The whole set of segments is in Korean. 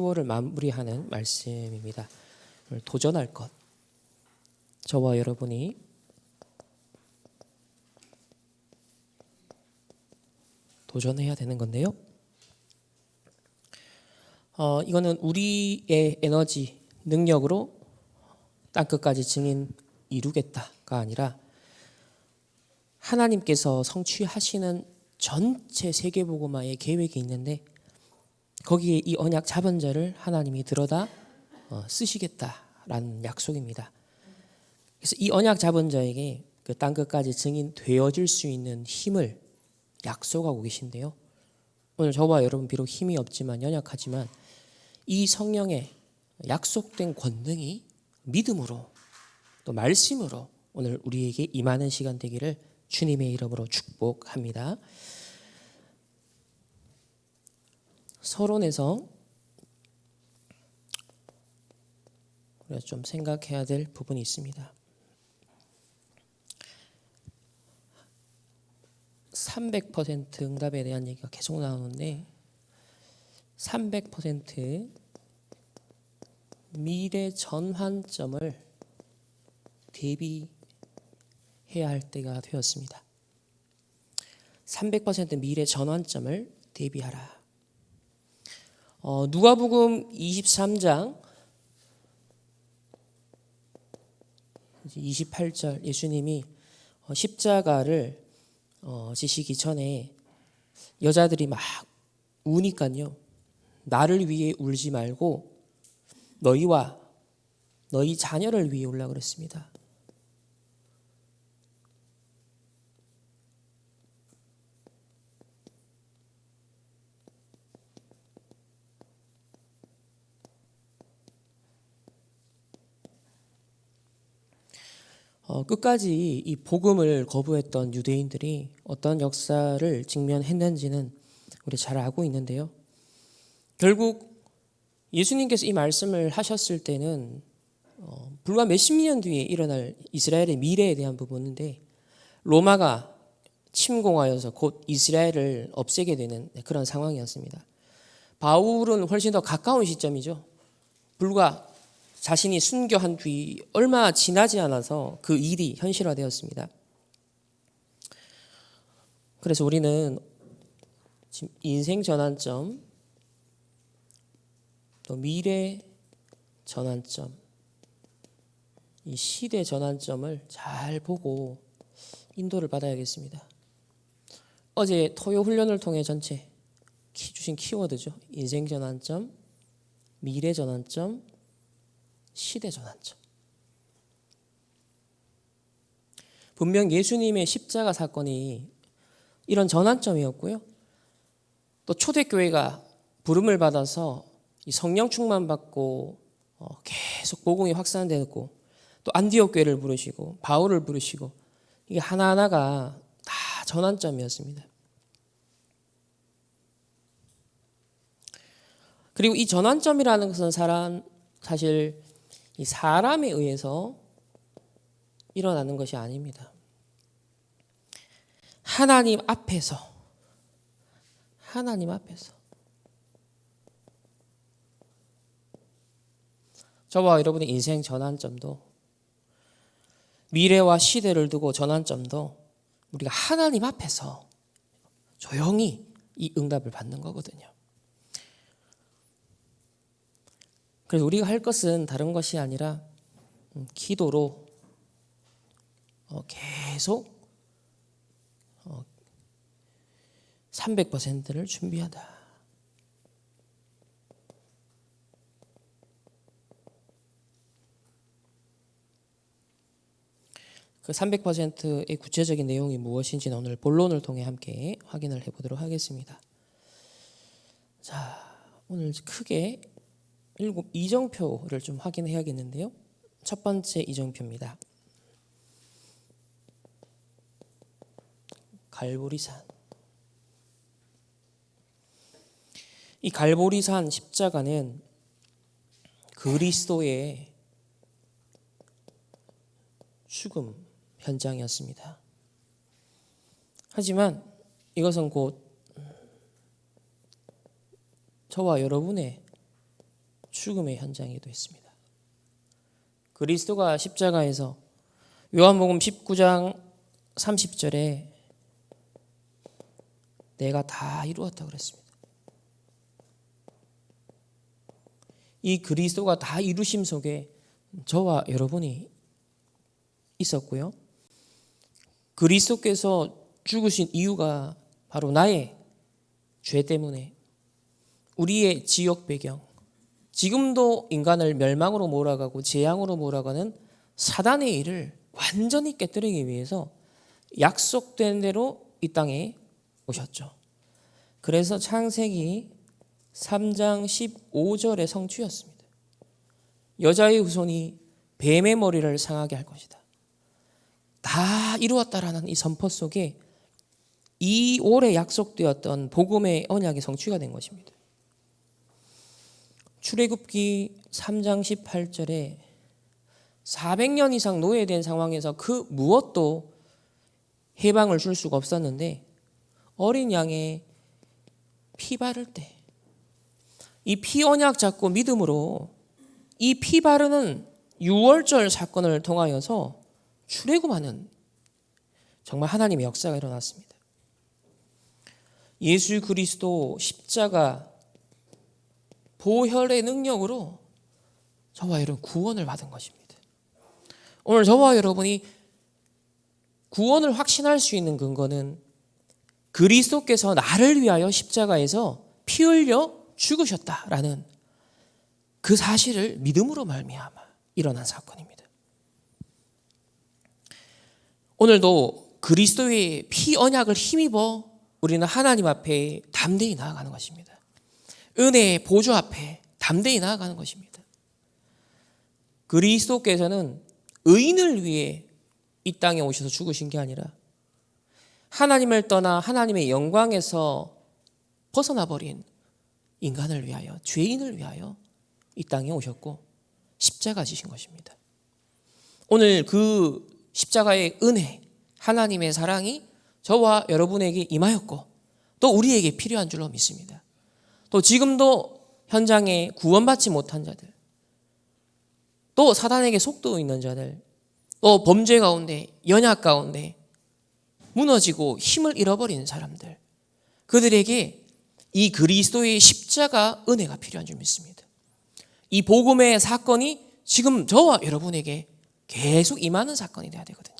10월을 마무리하는 말씀입니다. 도전할 것. 저와 여러분이 도전해야 되는 건데요. 이거는 우리의 에너지, 능력으로 땅끝까지 증인 이루겠다가 아니라 하나님께서 성취하시는 전체 세계복음화의 계획이 있는데 거기에 이 언약 잡은 자를 하나님이 들여다 쓰시겠다라는 약속입니다. 그래서 이 언약 잡은 자에게 그 땅끝까지 증인 되어질 수 있는 힘을 약속하고 계신데요. 오늘 저와 여러분 비록 힘이 없지만 연약하지만 이 성령의 약속된 권능이 믿음으로 또 말씀으로 오늘 우리에게 임하는 시간 되기를 주님의 이름으로 축복합니다. 서론에서 우리가 좀 생각해야 될 부분이 있습니다. 300% 응답에 대한 얘기가 계속 나오는데 300% 미래 전환점을 대비해야 할 때가 되었습니다. 300% 미래 전환점을 대비하라. 누가복음 23장 28절 예수님이 십자가를 지시기 전에 여자들이 막 우니까요. 나를 위해 울지 말고 너희와 너희 자녀를 위해 울라 그랬습니다. 끝까지 이 복음을 거부했던 유대인들이 어떤 역사를 직면했는지는 우리 잘 알고 있는데요. 결국 예수님께서 이 말씀을 하셨을 때는 불과 몇십 년 뒤에 일어날 이스라엘의 미래에 대한 부분인데 로마가 침공하여서 곧 이스라엘을 없애게 되는 그런 상황이었습니다. 바울은 훨씬 더 가까운 시점이죠. 불과 자신이 순교한 뒤 얼마 지나지 않아서 그 일이 현실화되었습니다. 그래서 우리는 지금 인생 전환점, 또 미래 전환점, 이 시대 전환점을 잘 보고 인도를 받아야겠습니다. 어제 토요 훈련을 통해 전체 주신 키워드죠. 인생 전환점, 미래 전환점, 시대 전환점. 분명 예수님의 십자가 사건이 이런 전환점이었고요. 또 초대교회가 부름을 받아서 이 성령 충만 받고 계속 복음이 확산되고 또 안디옥 교회를 부르시고 바울을 부르시고 이게 하나하나가 다 전환점이었습니다. 그리고 이 전환점이라는 것은 사실 이 사람에 의해서 일어나는 것이 아닙니다. 하나님 앞에서 저와 여러분의 인생 전환점도 미래와 시대를 두고 전환점도 우리가 하나님 앞에서 조용히 이 응답을 받는 거거든요. 그래서 우리가 할 것은 다른 것이 아니라 기도로 계속 300%를 준비하다. 그 300%의 구체적인 내용이 무엇인지는 오늘 본론을 통해 함께 확인을 해보도록 하겠습니다. 자, 오늘 크게 7 이정표를 좀 확인해야겠는데요. 첫 번째 이정표입니다. 갈보리산. 이 갈보리산 십자가는 그리스도의 죽음 현장이었습니다. 하지만 이것은 곧 저와 여러분의 죽음의 현장이기도 했습니다. 그리스도가 십자가에서 요한복음 19장 30절에 내가 다 이루었다 그랬습니다. 이 그리스도가 다 이루심 속에 저와 여러분이 있었고요. 그리스도께서 죽으신 이유가 바로 나의 죄 때문에 우리의 지역 배경, 지금도 인간을 멸망으로 몰아가고 재앙으로 몰아가는 사단의 일을 완전히 깨뜨리기 위해서 약속된 대로 이 땅에 오셨죠. 그래서 창세기 3장 15절의 성취였습니다. 여자의 후손이 뱀의 머리를 상하게 할 것이다. 다 이루었다라는 이 선포 속에 이 오래 약속되었던 복음의 언약이 성취가 된 것입니다. 출애굽기 3장 18절에 400년 이상 노예된 상황에서 그 무엇도 해방을 줄 수가 없었는데 어린 양의 피 바를 때 이 피 언약 잡고 믿음으로 이 피 바르는 유월절 사건을 통하여서 출애굽하는 정말 하나님의 역사가 일어났습니다. 예수 그리스도 십자가 보혈의 능력으로 저와 여러분 구원을 받은 것입니다. 오늘 저와 여러분이 구원을 확신할 수 있는 근거는 그리스도께서 나를 위하여 십자가에서 피 흘려 죽으셨다라는 그 사실을 믿음으로 말미암아 일어난 사건입니다. 오늘도 그리스도의 피 언약을 힘입어 우리는 하나님 앞에 담대히 나아가는 것입니다. 은혜의 보좌 앞에 담대히 나아가는 것입니다. 그리스도께서는 의인을 위해 이 땅에 오셔서 죽으신 게 아니라 하나님을 떠나 하나님의 영광에서 벗어나 버린 인간을 위하여, 죄인을 위하여 이 땅에 오셨고 십자가 지신 것입니다. 오늘 그 십자가의 은혜, 하나님의 사랑이 저와 여러분에게 임하였고 또 우리에게 필요한 줄로 믿습니다. 또 지금도 현장에 구원받지 못한 자들, 또 사단에게 속도 있는 자들, 또 범죄 가운데, 연약 가운데 무너지고 힘을 잃어버리는 사람들, 그들에게 이 그리스도의 십자가 은혜가 필요한 줄 믿습니다. 이 복음의 사건이 지금 저와 여러분에게 계속 임하는 사건이 되어야 되거든요.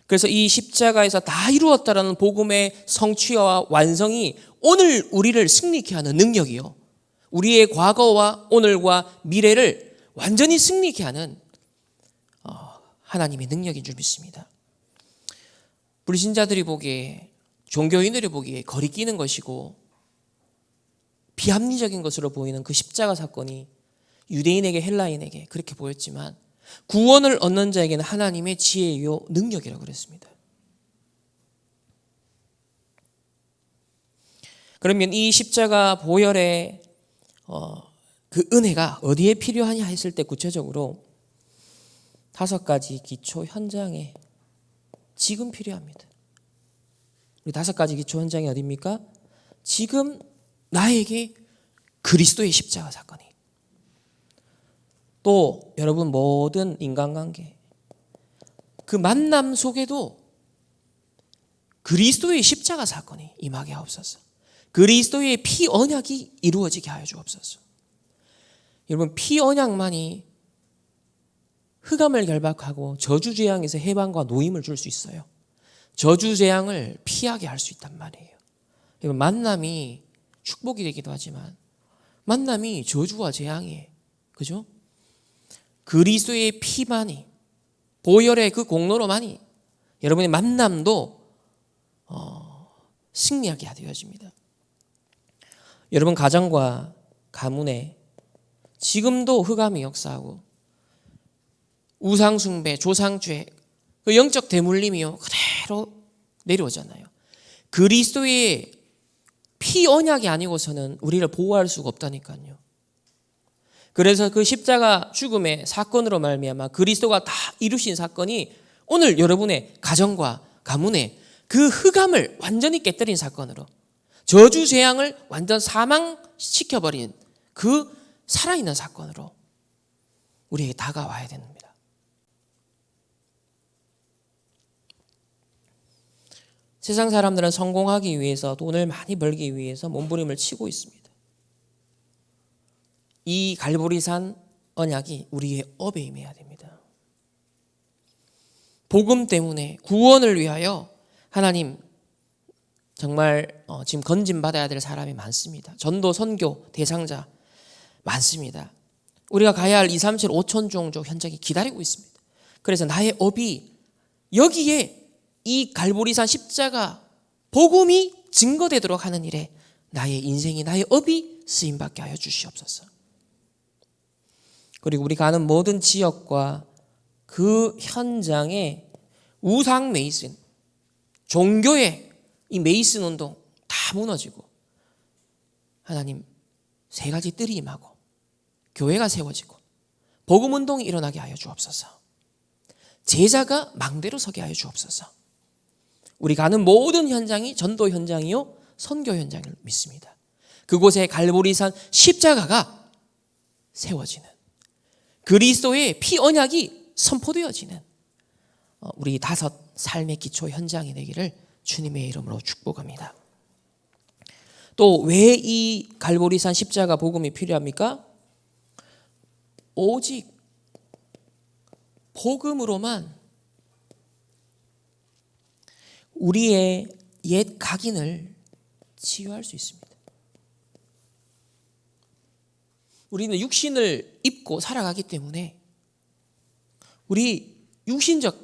그래서 이 십자가에서 다 이루었다라는 복음의 성취와 완성이 오늘 우리를 승리케 하는 능력이요, 우리의 과거와 오늘과 미래를 완전히 승리케 하는 하나님의 능력인 줄 믿습니다. 불신자들이 보기에, 종교인들이 보기에 거리끼는 것이고 비합리적인 것으로 보이는 그 십자가 사건이 유대인에게 헬라인에게 그렇게 보였지만 구원을 얻는 자에게는 하나님의 지혜요 능력이라고 그랬습니다. 그러면 이 십자가 보혈의 그 은혜가 어디에 필요하냐 했을 때 구체적으로 5가지 기초 현장에 지금 필요합니다. 우리 5가지 기초 현장이 어디입니까? 지금 나에게 그리스도의 십자가 사건이, 또 여러분 모든 인간관계, 그 만남 속에도 그리스도의 십자가 사건이 임하게 하옵소서. 그리스도의 피 언약이 이루어지게 하여 주옵소서. 여러분, 피 언약만이 흑암을 결박하고 저주재앙에서 해방과 노임을 줄 수 있어요. 저주재앙을 피하게 할 수 있단 말이에요. 여러분, 만남이 축복이 되기도 하지만 만남이 저주와 재앙이에요. 그죠? 그리스도의 피만이, 보혈의 그 공로로만이 여러분의 만남도 승리하게 되어집니다. 여러분 가정과 가문에 지금도 흑암이 역사하고 우상숭배, 조상죄, 그 영적 대물림이요 그대로 내려오잖아요. 그리스도의 피 언약이 아니고서는 우리를 보호할 수가 없다니까요. 그래서 그 십자가 죽음의 사건으로 말미암아 그리스도가 다 이루신 사건이 오늘 여러분의 가정과 가문에 그 흑암을 완전히 깨뜨린 사건으로, 저주 재앙을 완전 사망시켜버린 그 살아있는 사건으로 우리에게 다가와야 됩니다. 세상 사람들은 성공하기 위해서, 돈을 많이 벌기 위해서 몸부림을 치고 있습니다. 이 갈보리산 언약이 우리의 업에 임해야 됩니다. 복음 때문에 구원을 위하여 하나님 정말 지금 건진받아야 될 사람이 많습니다. 전도 선교 대상자 많습니다. 우리가 가야 할 237 5천 종족 현장이 기다리고 있습니다. 그래서 나의 업이 여기에 이 갈보리산 십자가 복음이 증거되도록 하는 일에 나의 인생이, 나의 업이 쓰임받게 하여 주시옵소서. 그리고 우리 가는 모든 지역과 그 현장에 우상 메이슨, 종교의 이 메이슨 운동 다 무너지고 하나님 세 가지 뜰이 임하고 교회가 세워지고 복음 운동이 일어나게 하여 주옵소서. 제자가 망대로 서게 하여 주옵소서. 우리 가는 모든 현장이 전도 현장이요 선교 현장을 믿습니다. 그곳에 갈보리산 십자가가 세워지는, 그리스도의 피 언약이 선포되어지는 우리 5 삶의 기초 현장이 되기를 주님의 이름으로 축복합니다. 또 왜 이 갈보리산 십자가 복음이 필요합니까? 오직 복음으로만 우리의 옛 각인을 치유할 수 있습니다. 우리는 육신을 입고 살아가기 때문에 우리 육신적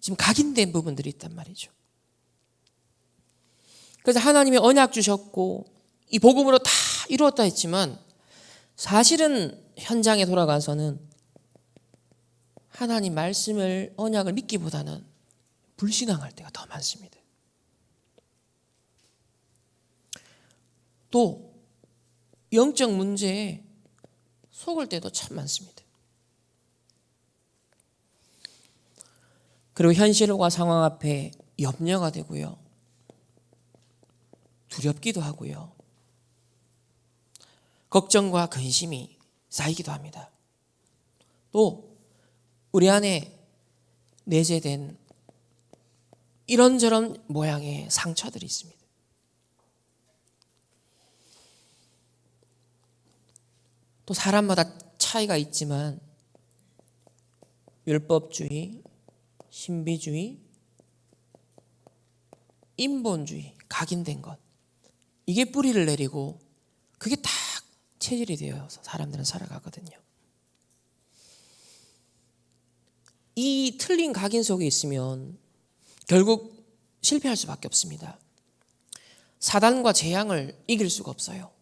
지금 각인된 부분들이 있단 말이죠. 그래서 하나님이 언약 주셨고 이 복음으로 다 이루었다 했지만 사실은 현장에 돌아가서는 하나님 말씀을, 언약을 믿기보다는 불신앙할 때가 더 많습니다. 또 영적 문제에 속을 때도 참 많습니다. 그리고 현실과 상황 앞에 염려가 되고요, 두렵기도 하고요, 걱정과 근심이 쌓이기도 합니다. 또 우리 안에 내재된 이런저런 모양의 상처들이 있습니다. 또 사람마다 차이가 있지만 율법주의, 신비주의, 인본주의, 각인된 것, 이게 뿌리를 내리고 그게 딱 체질이 되어서 사람들은 살아가거든요. 이 틀린 각인 속에 있으면 결국 실패할 수밖에 없습니다. 사단과 재앙을 이길 수가 없어요.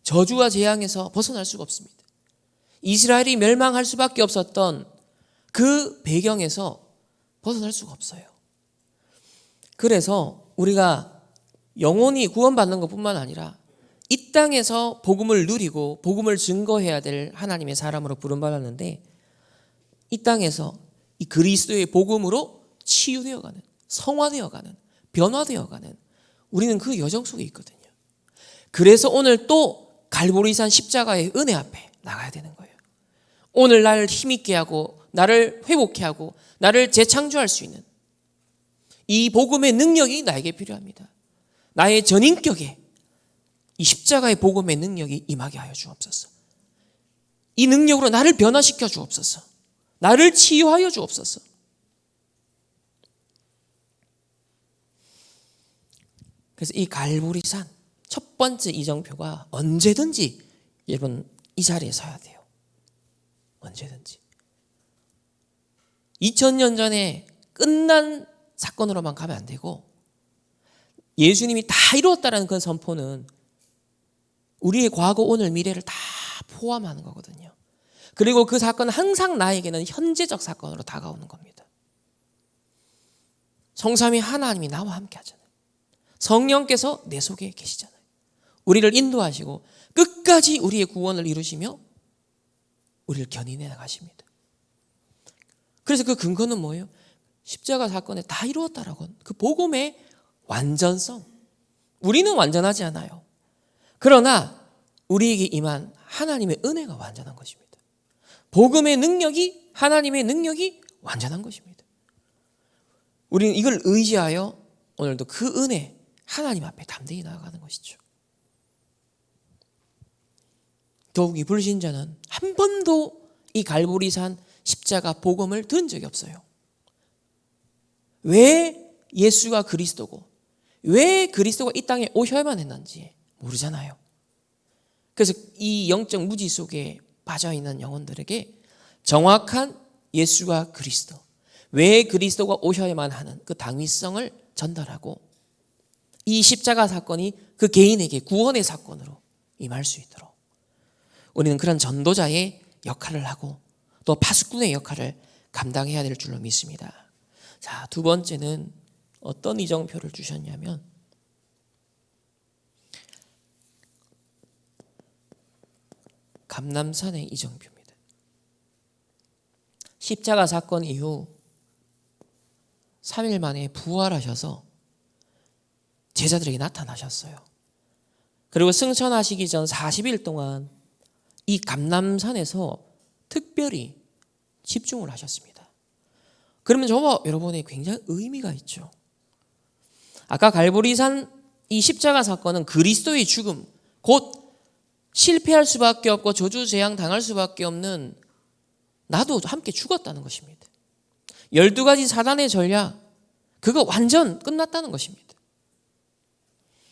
저주와 재앙에서 벗어날 수가 없습니다. 이스라엘이 멸망할 수밖에 없었던 그 배경에서 벗어날 수가 없어요. 그래서 우리가 영원히 구원받는 것뿐만 아니라 이 땅에서 복음을 누리고 복음을 증거해야 될 하나님의 사람으로 부름받았는데, 이 땅에서 이 그리스도의 복음으로 치유되어가는, 성화되어가는, 변화되어가는 우리는 그 여정 속에 있거든요. 그래서 오늘 또 갈보리산 십자가의 은혜 앞에 나가야 되는 거예요. 오늘 나를 힘있게 하고 나를 회복케 하고 나를 재창조할 수 있는 이 복음의 능력이 나에게 필요합니다. 나의 전인격에 이 십자가의 복음의 능력이 임하게 하여 주옵소서. 이 능력으로 나를 변화시켜 주옵소서. 나를 치유하여 주옵소서. 그래서 이 갈보리산 첫 번째 이정표가 언제든지 여러분 이 자리에 서야 돼요. 언제든지. 2000년 전에 끝난 사건으로만 가면 안 되고, 예수님이 다 이루었다라는 그 선포는 우리의 과거, 오늘, 미래를 다 포함하는 거거든요. 그리고 그 사건은 항상 나에게는 현재적 사건으로 다가오는 겁니다. 성삼위 하나님이 나와 함께 하잖아요. 성령께서 내 속에 계시잖아요. 우리를 인도하시고 끝까지 우리의 구원을 이루시며 우리를 견인해 나가십니다. 그래서 그 근거는 뭐예요? 십자가 사건에 다 이루었다라고, 그 복음의 완전성. 우리는 완전하지 않아요. 그러나 우리에게 임한 하나님의 은혜가 완전한 것입니다. 복음의 능력이, 하나님의 능력이 완전한 것입니다. 우리는 이걸 의지하여 오늘도 그 은혜, 하나님 앞에 담대히 나아가는 것이죠. 더욱이 불신자는 한 번도 이 갈보리산 십자가 복음을 들은 적이 없어요. 왜 예수가 그리스도고 왜 그리스도가 이 땅에 오셔야만 했는지 모르잖아요. 그래서 이 영적 무지 속에 빠져있는 영혼들에게 정확한 예수가 그리스도, 왜 그리스도가 오셔야만 하는 그 당위성을 전달하고 이 십자가 사건이 그 개인에게 구원의 사건으로 임할 수 있도록 우리는 그런 전도자의 역할을 하고 또 파수꾼의 역할을 감당해야 될 줄로 믿습니다. 자, 두 번째는 어떤 이정표를 주셨냐면 감람산의 이정표입니다. 십자가 사건 이후 3일 만에 부활하셔서 제자들에게 나타나셨어요. 그리고 승천하시기 전 40일 동안 이 감람산에서 특별히 집중을 하셨습니다. 그러면 저와 여러분의 굉장히 의미가 있죠. 아까 갈보리산 이 십자가 사건은 그리스도의 죽음, 곧 실패할 수밖에 없고 저주재앙 당할 수밖에 없는 나도 함께 죽었다는 것입니다. 12가지 사단의 전략, 그거 완전 끝났다는 것입니다.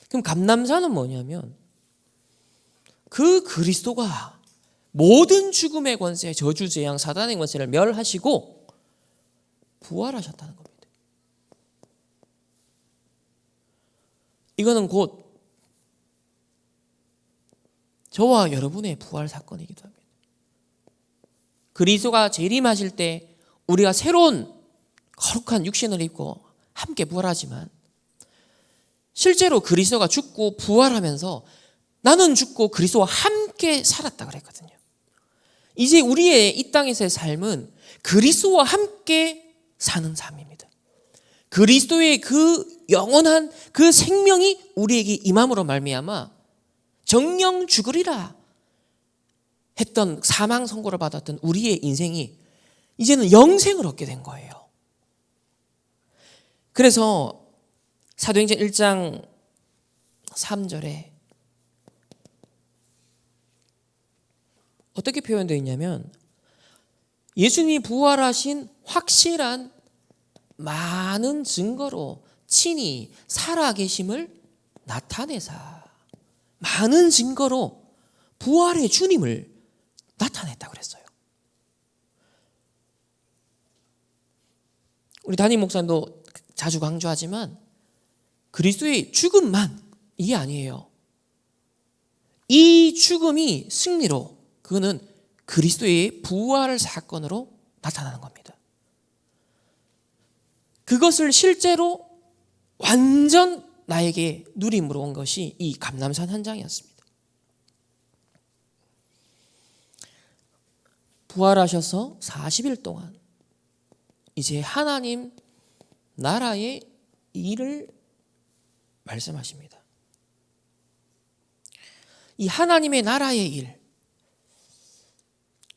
그럼 감람산은 뭐냐면 그 그리스도가 모든 죽음의 권세, 저주재앙, 사단의 권세를 멸하시고 부활하셨다는 겁니다. 이거는 곧 저와 여러분의 부활 사건이기도 합니다. 그리스도가 재림하실 때 우리가 새로운 거룩한 육신을 입고 함께 부활하지만 실제로 그리스도가 죽고 부활하면서 나는 죽고 그리스도와 함께 살았다 그랬거든요. 이제 우리의 이 땅에서의 삶은 그리스도와 함께 사는 삶입니다. 그리스도의 그 영원한 그 생명이 우리에게 임함으로 말미암아 정령 죽으리라 했던 사망 선고를 받았던 우리의 인생이 이제는 영생을 얻게 된 거예요. 그래서 사도행전 1장 3절에 어떻게 표현되어 있냐면 예수님이 부활하신 확실한 많은 증거로 친히 살아계심을 나타내사 많은 증거로 부활의 주님을 나타냈다고 그랬어요. 우리 담임 목사님도 자주 강조하지만 그리스도의 죽음만 이게 아니에요. 이 죽음이 승리로 그거는 그리스도의 부활 사건으로 나타나는 겁니다. 그것을 실제로 완전 나에게 누림으로 온 것이 이 감람산 현장이었습니다. 부활하셔서 40일 동안 이제 하나님 나라의 일을 말씀하십니다. 이 하나님의 나라의 일.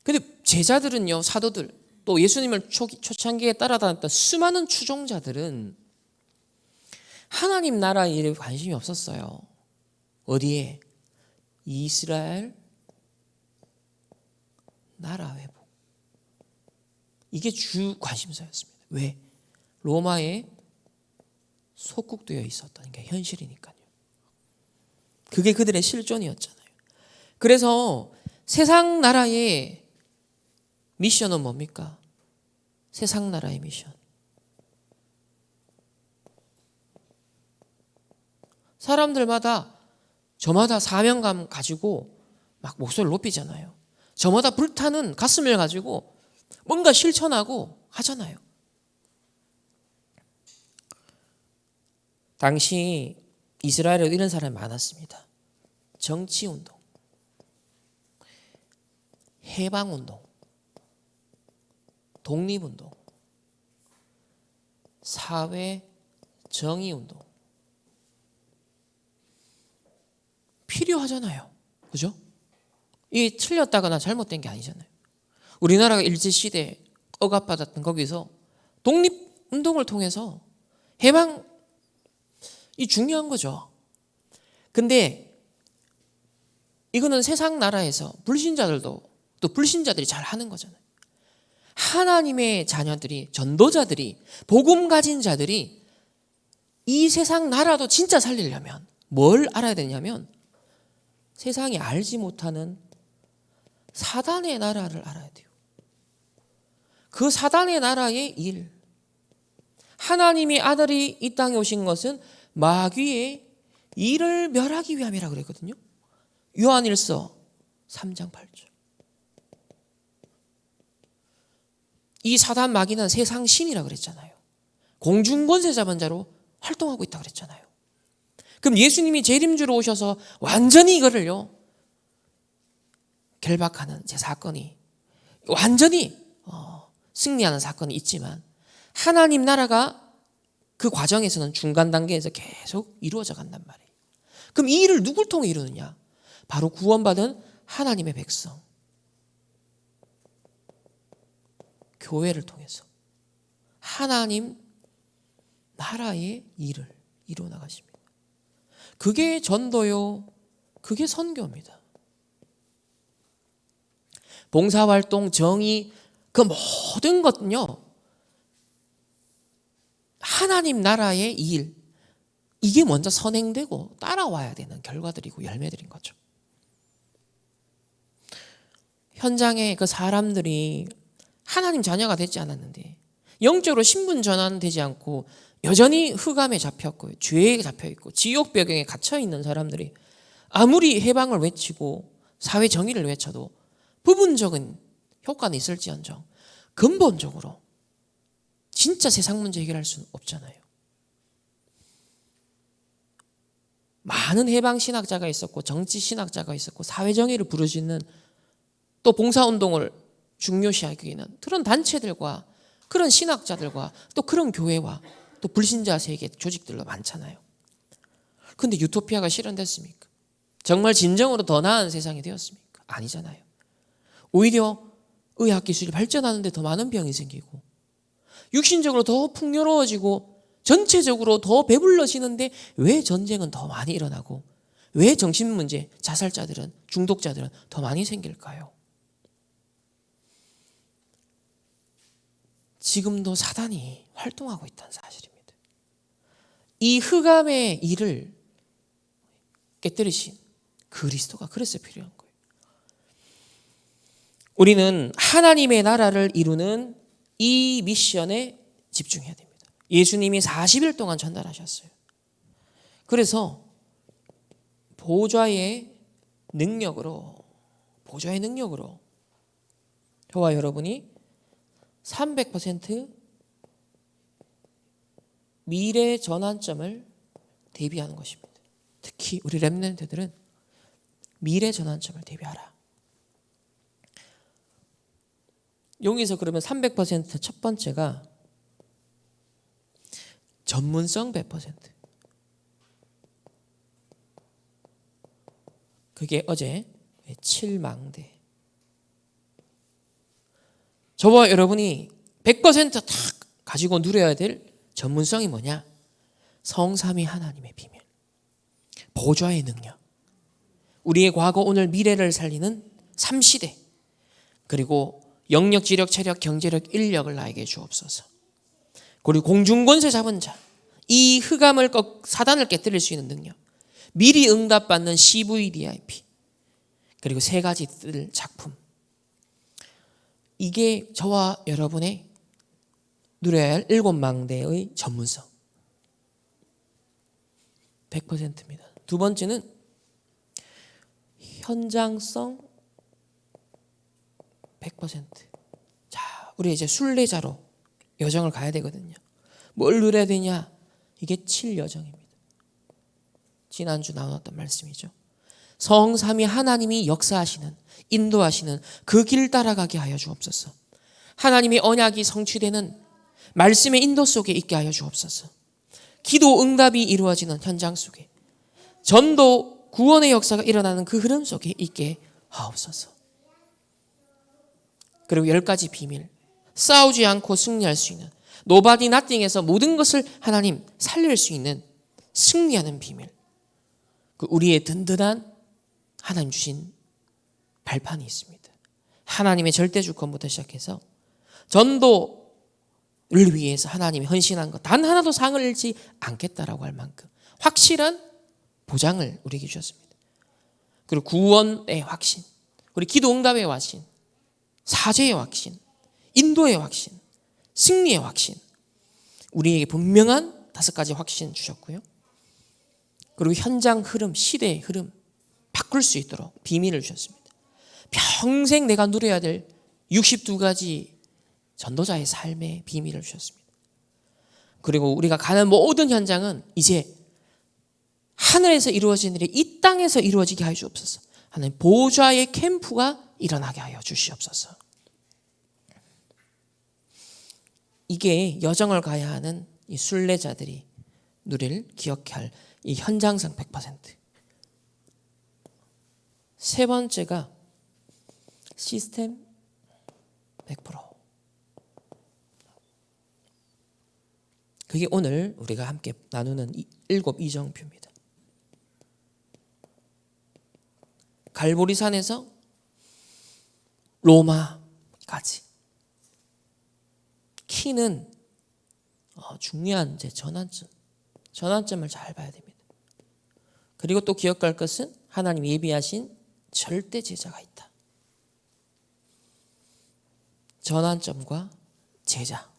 근데 제자들은요, 사도들, 또 예수님을 초창기에 따라다녔던 수많은 추종자들은 하나님 나라의 일에 관심이 없었어요. 어디에? 이스라엘 나라 회복. 이게 주 관심사였습니다. 왜? 로마에 속국되어 있었던 게 현실이니까요. 그게 그들의 실존이었잖아요. 그래서 세상 나라의 미션은 뭡니까? 세상 나라의 미션. 사람들마다 저마다 사명감 가지고 막 목소리를 높이잖아요. 저마다 불타는 가슴을 가지고 뭔가 실천하고 하잖아요. 당시 이스라엘에 이런 사람이 많았습니다. 정치운동, 해방운동, 독립운동, 사회 정의운동. 필요하잖아요. 그죠? 이게 틀렸다거나 잘못된 게 아니잖아요. 우리나라가 일제시대 억압받았던 거기서 독립운동을 통해서 해방이 중요한 거죠. 근데 이거는 세상 나라에서 불신자들도 또 불신자들이 잘 하는 거잖아요. 하나님의 자녀들이, 전도자들이, 복음 가진 자들이 이 세상 나라도 진짜 살리려면 뭘 알아야 되냐면 세상이 알지 못하는 사단의 나라를 알아야 돼요. 그 사단의 나라의 일. 하나님의 아들이 이 땅에 오신 것은 마귀의 일을 멸하기 위함이라고 그랬거든요. 요한일서 3장 8절. 이 사단 마귀는 세상 신이라고 그랬잖아요. 공중권세 잡은 자로 활동하고 있다고 그랬잖아요. 그럼 예수님이 재림주로 오셔서 완전히 이거를요 결박하는 제 사건이 완전히 승리하는 사건이 있지만 하나님 나라가 그 과정에서는 중간 단계에서 계속 이루어져 간단 말이에요. 그럼 이 일을 누굴 통해 이루느냐? 바로 구원받은 하나님의 백성, 교회를 통해서 하나님 나라의 일을 이루어 나가십니다. 그게 전도요, 그게 선교입니다. 봉사활동, 정의, 그 모든 것은요 하나님 나라의 일, 이게 먼저 선행되고 따라와야 되는 결과들이고 열매들인 거죠. 현장에 그 사람들이 하나님 자녀가 되지 않았는데 영적으로 신분 전환되지 않고 여전히 흑암에 잡혔고 죄에 잡혀있고 지옥 배경에 갇혀있는 사람들이 아무리 해방을 외치고 사회 정의를 외쳐도 부분적인 효과는 있을지언정 근본적으로 진짜 세상 문제 해결할 수는 없잖아요. 많은 해방 신학자가 있었고 정치 신학자가 있었고 사회 정의를 부르시는 또 봉사운동을 중요시하기 위한 그런 단체들과 그런 신학자들과 또 그런 교회와 또 불신자 세계 조직들도 많잖아요. 그런데 유토피아가 실현됐습니까? 정말 진정으로 더 나은 세상이 되었습니까? 아니잖아요. 오히려 의학기술이 발전하는데 더 많은 병이 생기고 육신적으로 더 풍요로워지고 전체적으로 더 배불러지는데 왜 전쟁은 더 많이 일어나고 왜 정신문제, 자살자들은, 중독자들은 더 많이 생길까요? 지금도 사단이 활동하고 있다는 사실입니다. 이 흑암의 일을 깨뜨리신 그리스도가 그래서 필요한 거예요. 우리는 하나님의 나라를 이루는 이 미션에 집중해야 됩니다. 예수님이 40일 동안 전달하셨어요. 그래서 보좌의 능력으로 저와 여러분이 300% 미래 전환점을 대비하는 것입니다. 특히 우리 렘넌트들은 미래 전환점을 대비하라. 여기서 그러면 300% 첫 번째가 전문성 100%. 그게 어제 7망대. 저와 여러분이 100% 다 가지고 누려야 될 전문성이 뭐냐? 성삼위 하나님의 비밀, 보좌의 능력, 우리의 과거, 오늘, 미래를 살리는 3시대, 그리고 영역, 지력, 체력, 경제력, 인력을 나에게 주옵소서. 그리고 공중권세 잡은 자, 이 흑암을 사단을 깨뜨릴 수 있는 능력, 미리 응답받는 CVDIP, 그리고 세 가지 뜰 작품. 이게 저와 여러분의 누려야 할 7망대의 전문성 100%입니다. 두 번째는 현장성 100%. 자, 우리 이제 순례자로 여정을 가야 되거든요. 뭘 누려야 되냐? 이게 7여정입니다. 지난주 나눴던 말씀이죠. 성삼위 하나님이 역사하시는, 인도하시는 그 길 따라가게 하여 주옵소서. 하나님의 언약이 성취되는 말씀의 인도 속에 있게 하여 주옵소서. 기도 응답이 이루어지는 현장 속에, 전도 구원의 역사가 일어나는 그 흐름 속에 있게 하옵소서. 그리고 10가지 비밀, 싸우지 않고 승리할 수 있는, nobody nothing에서 모든 것을 하나님 살릴 수 있는 승리하는 비밀, 그 우리의 든든한 하나님 주신 발판이 있습니다. 하나님의 절대 주권부터 시작해서 전도를 위해서 하나님이 헌신한 것 단 하나도 상을 잃지 않겠다라고 할 만큼 확실한 보장을 우리에게 주셨습니다. 그리고 구원의 확신, 우리 기도 응답의 확신, 사죄의 확신, 인도의 확신, 승리의 확신, 우리에게 분명한 5가지 확신 주셨고요. 그리고 현장 흐름, 시대의 흐름 바꿀 수 있도록 비밀을 주셨습니다. 평생 내가 누려야 될 62가지 전도자의 삶의 비밀을 주셨습니다. 그리고 우리가 가는 모든 현장은 이제 하늘에서 이루어진 일이 이 땅에서 이루어지게 하여 주옵소서. 하나님 보좌의 캠프가 일어나게 하여 주시옵소서. 이게 여정을 가야 하는 이 순례자들이 누릴 기억해야 할 이 현장성 100%. 세 번째가 시스템 100%. 그게 오늘 우리가 함께 나누는 7 이정표입니다. 갈보리산에서 로마까지. 키는 중요한 이제 전환점을 잘 봐야 됩니다. 그리고 또 기억할 것은 하나님 예비하신 절대 제자가 있다. 전환점과 제자.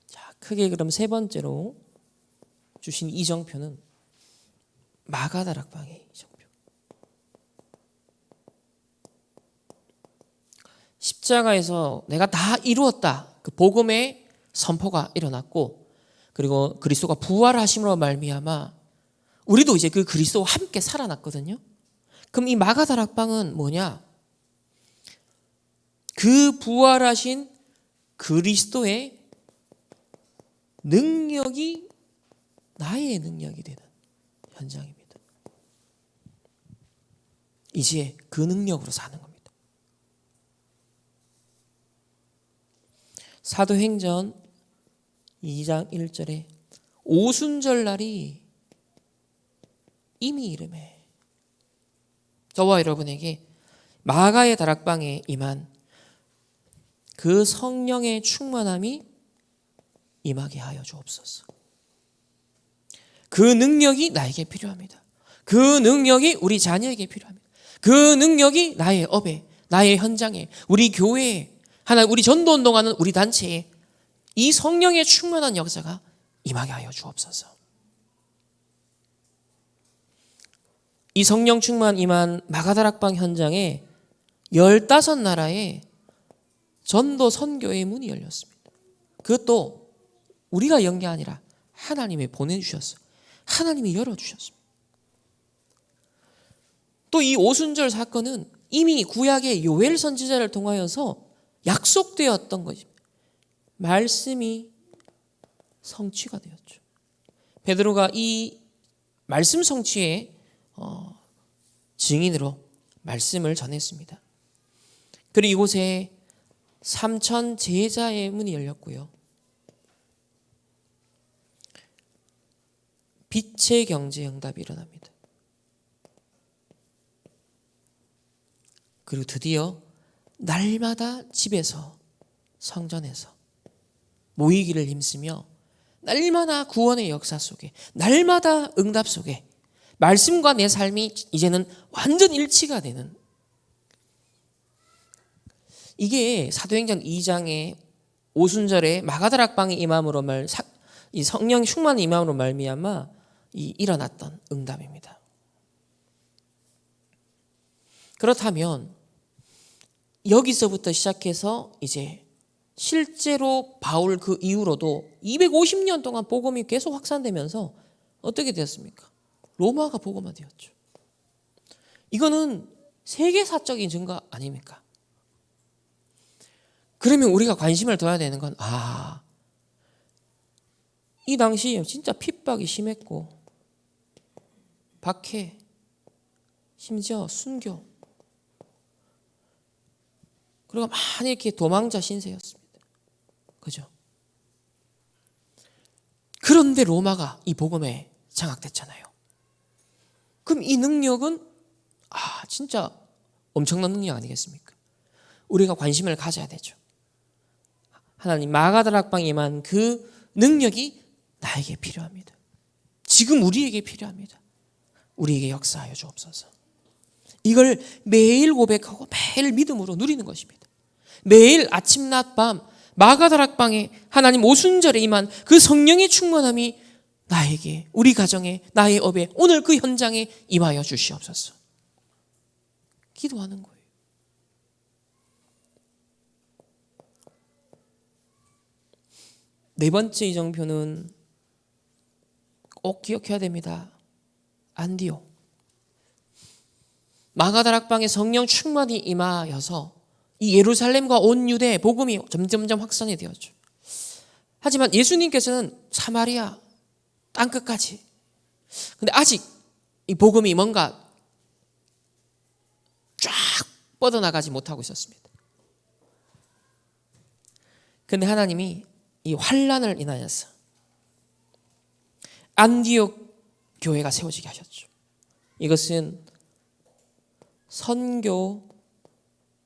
자, 크게 그럼 세 번째로 주신 이정표는 마가다락방의 이정표. 십자가에서 내가 다 이루었다. 그 복음의 선포가 일어났고, 그리고 그리스도가 부활하심으로 말미암아 우리도 이제 그 그리스도와 함께 살아났거든요. 그럼 이 마가다락방은 뭐냐? 그 부활하신 그리스도의 능력이 나의 능력이 되는 현장입니다. 이제 그 능력으로 사는 겁니다. 사도행전 2장 1절에 오순절 날이 이미 이름에 저와 여러분에게 마가의 다락방에 임한 그 성령의 충만함이 임하게 하여 주옵소서. 그 능력이 나에게 필요합니다. 그 능력이 우리 자녀에게 필요합니다. 그 능력이 나의 업에, 나의 현장에, 우리 교회에, 하나님 우리 전도운동하는 우리 단체에 이 성령의 충만한 역사가 임하게 하여 주옵소서. 이 성령 충만 임한 마가다락방 현장에 15나라의 전도 선교의 문이 열렸습니다. 그것도 우리가 연 게 아니라 하나님이 보내주셨어요. 하나님이 열어주셨습니다. 또 이 오순절 사건은 이미 구약의 요엘 선지자를 통하여서 약속되었던 것입니다. 말씀이 성취가 되었죠. 베드로가 이 말씀 성취의 증인으로 말씀을 전했습니다. 그리고 이곳에 3,000 제자의 문이 열렸고요. 빛의 경제 응답이 일어납니다. 그리고 드디어 날마다 집에서 성전에서 모이기를 힘쓰며 날마다 구원의 역사 속에 날마다 응답 속에 말씀과 내 삶이 이제는 완전 일치가 되는, 이게 사도행전 2장의 오순절에 마가다락방의 임함으로 이 성령 충만의 임함으로 말미암아 일어났던 응답입니다. 그렇다면 여기서부터 시작해서 이제 실제로 바울 그 이후로도 250년 동안 복음이 계속 확산되면서 어떻게 되었습니까? 로마가 복음화되었죠. 이거는 세계사적인 증거 아닙니까? 그러면 우리가 관심을 둬야 되는 건 이 당시 진짜 핍박이 심했고 박해, 심지어 순교, 그리고 많이 이렇게 도망자 신세였습니다. 그죠? 그런데 로마가 이 복음에 장악됐잖아요. 그럼 이 능력은 진짜 엄청난 능력 아니겠습니까? 우리가 관심을 가져야 되죠. 하나님 마가다락방에 임한 그 능력이 나에게 필요합니다. 지금 우리에게 필요합니다. 우리에게 역사하여 주옵소서. 이걸 매일 고백하고 매일 믿음으로 누리는 것입니다. 매일 아침 낮 밤 마가다락방에 하나님 오순절에 임한 그 성령의 충만함이 나에게, 우리 가정에, 나의 업에, 오늘 그 현장에 임하여 주시옵소서. 기도하는 거예요. 네 번째 이정표는 꼭 기억해야 됩니다. 안디옥. 마가다락방에 성령 충만이 임하여서 이 예루살렘과 온 유대 복음이 점점점 확산이 되었죠. 하지만 예수님께서는 사마리아 땅끝까지. 근데 아직 이 복음이 뭔가 쫙 뻗어나가지 못하고 있었습니다. 근데 하나님이 이 환란을 인하여서 안디옥 교회가 세워지게 하셨죠. 이것은 선교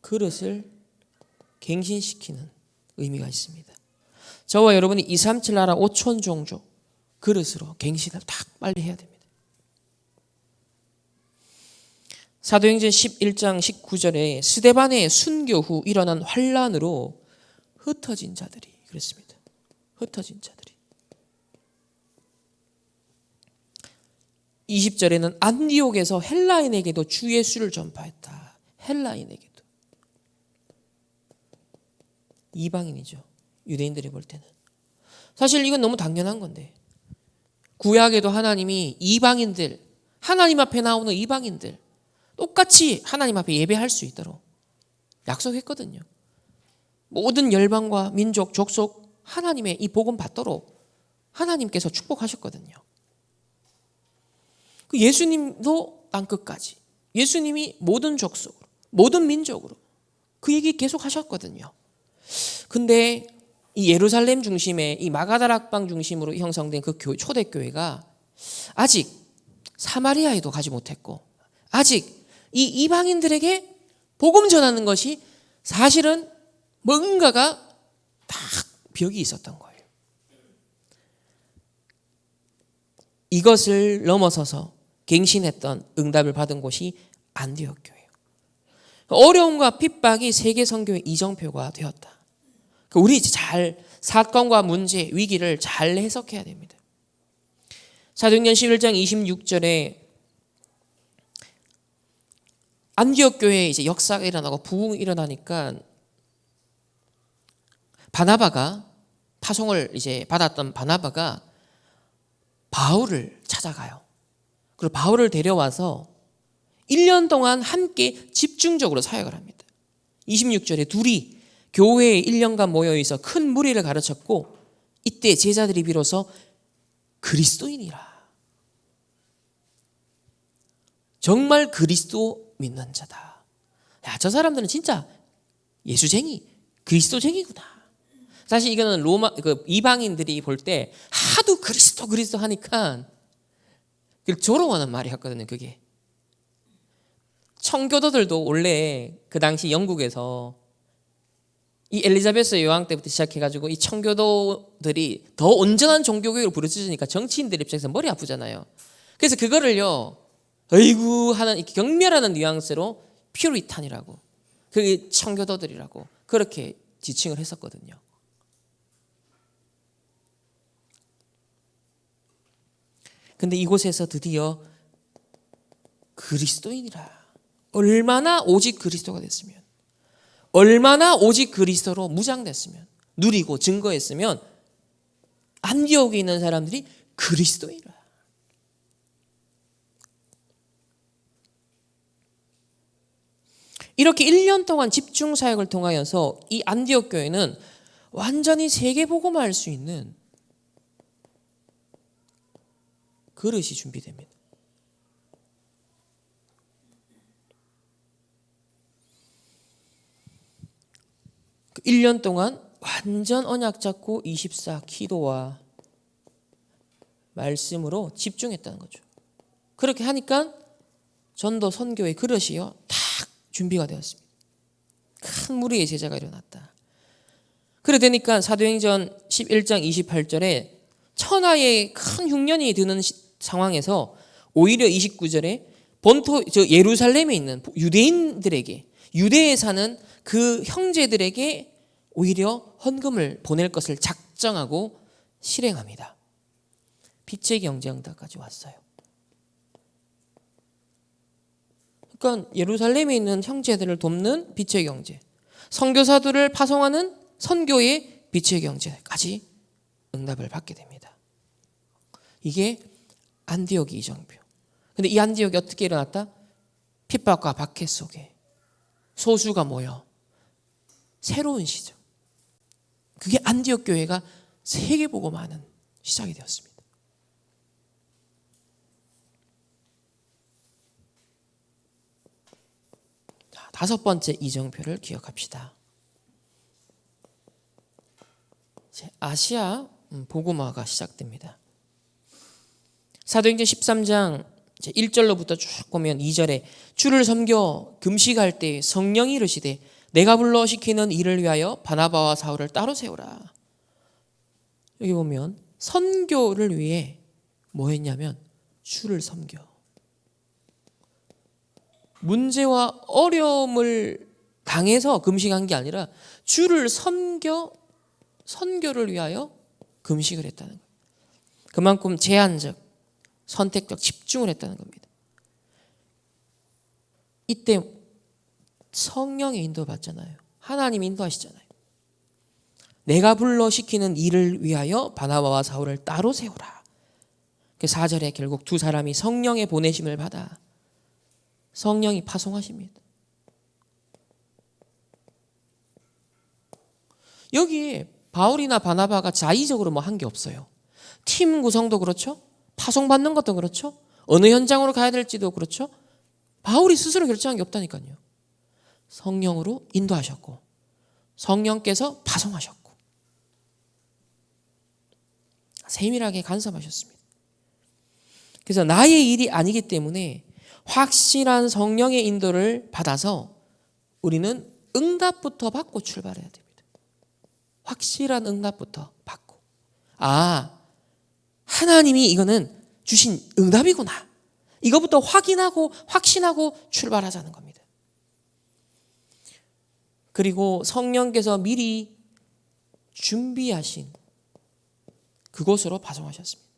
그릇을 갱신시키는 의미가 있습니다. 저와 여러분이 237 나라 5천 종족 그릇으로 갱신을 딱 빨리 해야 됩니다. 사도행전 11장 19절에 스데반의 순교 후 일어난 환란으로 흩어진 자들이 그랬습니다. 흩어진 자들이. 20절에는 안디옥에서 헬라인에게도 주 예수를 전파했다. 헬라인에게도. 이방인이죠. 유대인들이 볼 때는. 사실 이건 너무 당연한 건데. 구약에도 하나님이 이방인들, 하나님 앞에 나오는 이방인들 똑같이 하나님 앞에 예배할 수 있도록 약속했거든요. 모든 열방과 민족, 족속 하나님의 이 복음 받도록 하나님께서 축복하셨거든요. 예수님도 땅끝까지, 예수님이 모든 족속으로, 모든 민족으로 그 얘기 계속 하셨거든요. 근데 이 예루살렘 중심의 이 마가다락방 중심으로 형성된 그 초대교회가 아직 사마리아에도 가지 못했고, 아직 이 이방인들에게 복음 전하는 것이 사실은 뭔가가 딱 벽이 있었던 거예요. 이것을 넘어서서 갱신했던 응답을 받은 곳이 안디옥 교회예요. 어려움과 핍박이 세계 선교의 이정표가 되었다. 우리 잘 사건과 문제, 위기를 잘 해석해야 됩니다. 사도행전 11장 26절에 안디옥 교회에 이제 역사가 일어나고 부흥이 일어나니까 바나바가 파송을 이제 받았던 바나바가 바울을 찾아가요. 그리고 바울을 데려와서 1년 동안 함께 집중적으로 사역을 합니다. 26절에 둘이 교회에 1년간 모여있어 큰 무리를 가르쳤고 이때 제자들이 비로소 그리스도인이라. 정말 그리스도 믿는 자다. 야, 저 사람들은 진짜 예수쟁이, 그리스도쟁이구나. 사실 이거는 이방인들이 볼 때 하도 그리스도 하니까 조롱하는 말이었거든요. 그게 청교도들도 원래 그 당시 영국에서 이 엘리자베스 여왕 때부터 시작해가지고 이 청교도들이 더 온전한 종교교육을 부르짖으니까 정치인들 입장에서 머리 아프잖아요. 그래서 그거를요, 어이구 하는 이렇게 경멸하는 뉘앙스로 퓨리탄이라고, 그게 청교도들이라고 그렇게 지칭을 했었거든요. 근데 이곳에서 드디어 그리스도인이라. 얼마나 오직 그리스도가 됐으면, 얼마나 오직 그리스도로 무장됐으면, 누리고 증거했으면 안디옥에 있는 사람들이 그리스도인이라. 이렇게 1년 동안 집중 사역을 통하여서 이 안디옥 교회는 완전히 세계 복음화할 수 있는 그릇이 준비됩니다. 1년 동안 완전 언약 잡고 24 기도와 말씀으로 집중했다는 거죠. 그렇게 하니까 전도 선교의 그릇이요 딱 준비가 되었습니다. 큰 무리의 제자가 일어났다. 그래 되니까 사도행전 11장 28절에 천하의 큰 흉년이 드는 상황에서 오히려 29절에 본토 예루살렘에 있는 유대인들에게, 유대에 사는 그 형제들에게 오히려 헌금을 보낼 것을 작정하고 실행합니다. 빛의 경제 응답까지 왔어요. 그러니까 예루살렘에 있는 형제들을 돕는 빛의 경제, 선교사들을 파송하는 선교의 빛의 경제까지 응답을 받게 됩니다. 이게 안디옥의 이정표. 근데 이 안디옥이 어떻게 일어났다? 핍박과 박해 속에 소수가 모여 새로운 시작. 그게 안디옥 교회가 세계복음화하는 시작이 되었습니다. 자, 5번째 이정표를 기억합시다. 이제 아시아 복음화가 시작됩니다. 사도행전 13장 1절로부터 쭉 보면 2절에 주를 섬겨 금식할 때 성령이 이르시되 내가 불러 시키는 일을 위하여 바나바와 사울을 따로 세우라. 여기 보면 선교를 위해 뭐 했냐면 주를 섬겨. 문제와 어려움을 당해서 금식한 게 아니라 주를 섬겨 선교를 위하여 금식을 했다는 거예요. 그만큼 제한적, 선택적 집중을 했다는 겁니다. 이때 성령의 인도 받잖아요. 하나님 인도하시잖아요. 내가 불러 시키는 일을 위하여 바나바와 사울을 따로 세우라. 그 4절에 결국 두 사람이 성령의 보내심을 받아 성령이 파송하십니다. 여기에 바울이나 바나바가 자의적으로 뭐 한 게 없어요. 팀 구성도 그렇죠. 파송받는 것도 그렇죠. 어느 현장으로 가야 될지도 그렇죠. 바울이 스스로 결정한 게 없다니까요. 성령으로 인도하셨고 성령께서 파송하셨고 세밀하게 간섭하셨습니다. 그래서 나의 일이 아니기 때문에 확실한 성령의 인도를 받아서 우리는 응답부터 받고 출발해야 됩니다. 확실한 응답부터 받고, 하나님이 이거는 주신 응답이구나. 이거부터 확인하고 확신하고 출발하자는 겁니다. 그리고 성령께서 미리 준비하신 그곳으로 파송하셨습니다.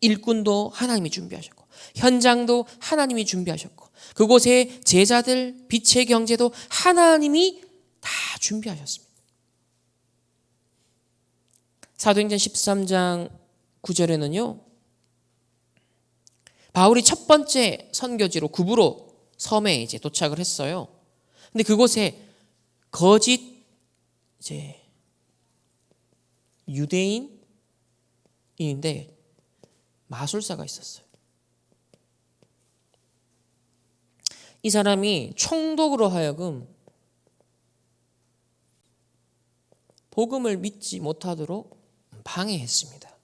일꾼도 하나님이 준비하셨고 현장도 하나님이 준비하셨고 그곳의 제자들, 빛의 경제도 하나님이 다 준비하셨습니다. 사도행전 13장 9절에는요. 바울이 첫 번째 선교지로 구브로 섬에 이제 도착을 했어요. 근데 그곳에 거짓 유대인인데 마술사가 있었어요. 이 사람이 총독으로 하여금 복음을 믿지 못하도록 방해했습니다.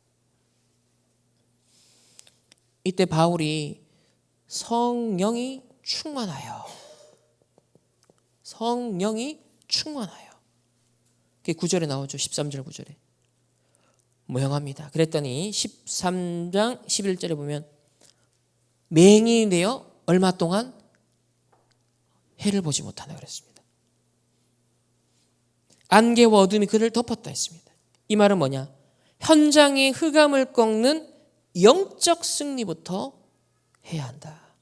이때 바울이 성령이 충만하여 그게 9절에 나오죠. 13절 9절에 모형합니다. 그랬더니 13장 11절에 보면 맹인이 되어 얼마 동안 해를 보지 못하나 그랬습니다. 안개와 어둠이 그를 덮었다 했습니다. 이 말은 뭐냐? 현장의 흑암을 꺾는 영적 승리부터 해야 한다.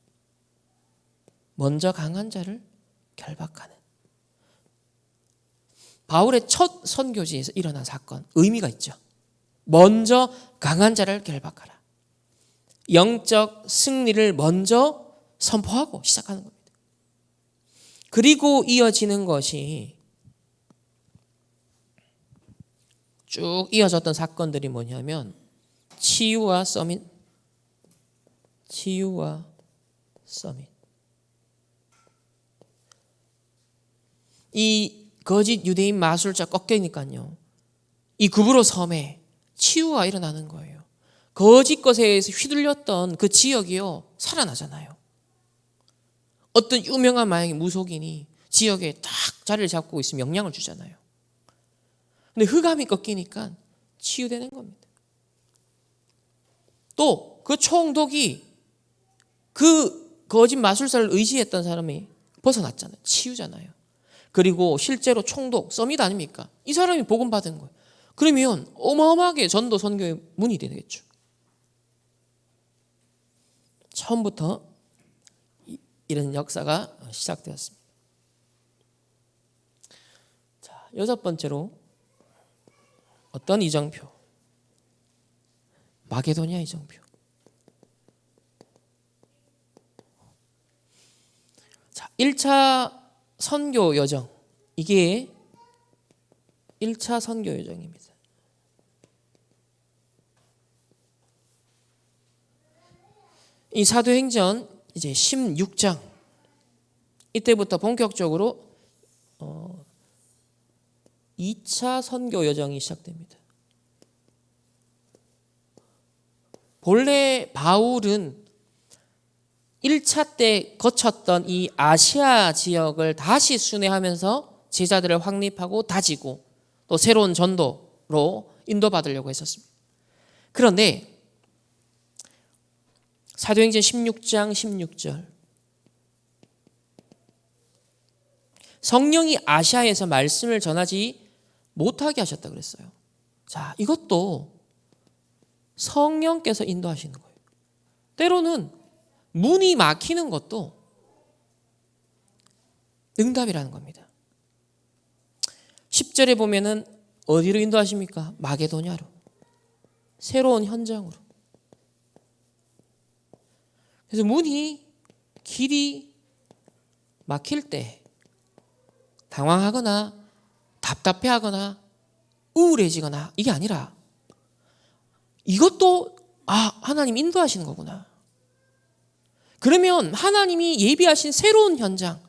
먼저 강한 자를 결박하는. 바울의 첫 선교지에서 일어난 사건, 의미가 있죠. 먼저 강한 자를 결박하라. 영적 승리를 먼저 선포하고 시작하는 겁니다. 그리고 이어지는 것이 쭉 이어졌던 사건들이 뭐냐면 치유와 서밋. 이 거짓 유대인 마술자 꺾이니까요. 이 구브로 섬에 치유가 일어나는 거예요. 거짓 것에 의해서 휘둘렸던 그 지역이요, 살아나잖아요. 어떤 유명한 마약의 무속인이 지역에 딱 자리를 잡고 있으면 영향을 주잖아요. 근데 흑암이 꺾이니까 치유되는 겁니다. 또 그 총독이 그 거짓 마술사를 의지했던 사람이 벗어났잖아요. 치유잖아요. 그리고 실제로 총독, 서밋 아닙니까? 이 사람이 복음 받은 거예요. 그러면 어마어마하게 전도 선교의 문이 되겠죠. 처음부터 이런 역사가 시작되었습니다. 자, 여섯 번째로 어떤 이정표? 마게도니아 이정표. 자, 1차 선교 여정. 이게 1차 선교 여정입니다. 이 사도행전 이제 16장 이때부터 본격적으로 2차 선교 여정이 시작됩니다. 본래 바울은 1차 때 거쳤던 이 아시아 지역을 다시 순회하면서 제자들을 확립하고 다지고 또 새로운 전도로 인도받으려고 했었습니다. 그런데 사도행전 16장 16절 성령이 아시아에서 말씀을 전하지 못하게 하셨다 그랬어요. 자, 이것도 성령께서 인도하시는 거예요. 때로는 문이 막히는 것도 응답이라는 겁니다. 10절에 보면은 어디로 인도하십니까? 마게도냐로. 새로운 현장으로. 그래서 길이 막힐 때 당황하거나 답답해하거나 우울해지거나 이게 아니라 이것도 하나님 인도하시는 거구나. 그러면 하나님이 예비하신 새로운 현장,